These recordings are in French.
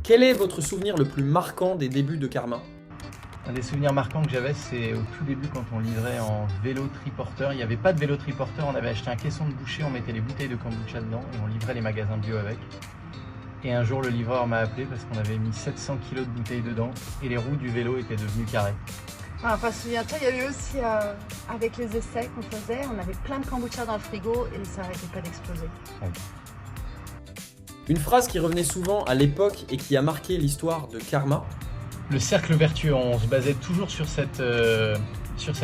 Quel est votre souvenir le plus marquant des débuts de Karma? Un des souvenirs marquants que j'avais, c'est au tout début quand on livrait en vélo triporteur. Il n'y avait pas de vélo triporteur, on avait acheté un caisson de bouchée, on mettait les bouteilles de kombucha dedans et on livrait les magasins bio avec. Et un jour, le livreur m'a appelé parce qu'on avait mis 700 kg de bouteilles dedans et les roues du vélo étaient devenues carrées. Enfin, souviens-toi, il y a eu aussi, avec les essais qu'on faisait, on avait plein de kombucha dans le frigo et ça n'arrêtait pas d'exploser. Ouais. Une phrase qui revenait souvent à l'époque et qui a marqué l'histoire de Karma. Le cercle vertueux, on se basait toujours sur cette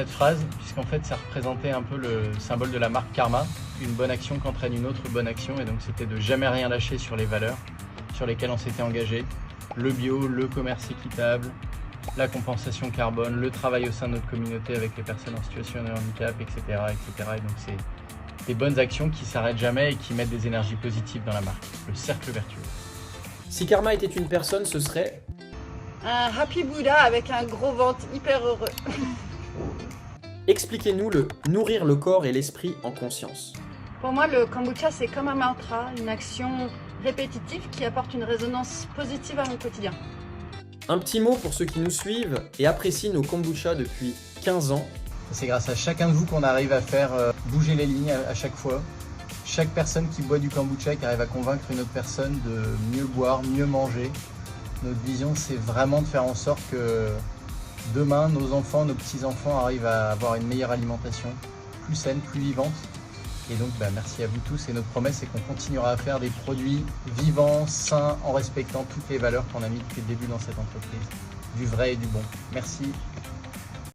phrase, puisqu'en fait ça représentait un peu le symbole de la marque Karma. Une bonne action qu'entraîne une autre bonne action, et donc c'était de jamais rien lâcher sur les valeurs sur lesquelles on s'était engagé. Le bio, le commerce équitable, la compensation carbone, le travail au sein de notre communauté avec les personnes en situation de handicap, etc. etc. Et donc c'est des bonnes actions qui s'arrêtent jamais et qui mettent des énergies positives dans la marque. Le cercle vertueux. Si Karma était une personne, ce serait... Un Happy Buddha avec un gros ventre hyper heureux. Expliquez-nous le nourrir le corps et l'esprit en conscience. Pour moi, le kombucha, c'est comme un mantra, une action répétitive qui apporte une résonance positive à mon quotidien. Un petit mot pour ceux qui nous suivent et apprécient nos kombucha depuis 15 ans. C'est grâce à chacun de vous qu'on arrive à faire bouger les lignes à chaque fois. Chaque personne qui boit du kombucha qui arrive à convaincre une autre personne de mieux boire, mieux manger. Notre vision, c'est vraiment de faire en sorte que demain, nos enfants, nos petits-enfants arrivent à avoir une meilleure alimentation, plus saine, plus vivante. Et donc, merci à vous tous. Et notre promesse, c'est qu'on continuera à faire des produits vivants, sains, en respectant toutes les valeurs qu'on a mis depuis le début dans cette entreprise. Du vrai et du bon. Merci.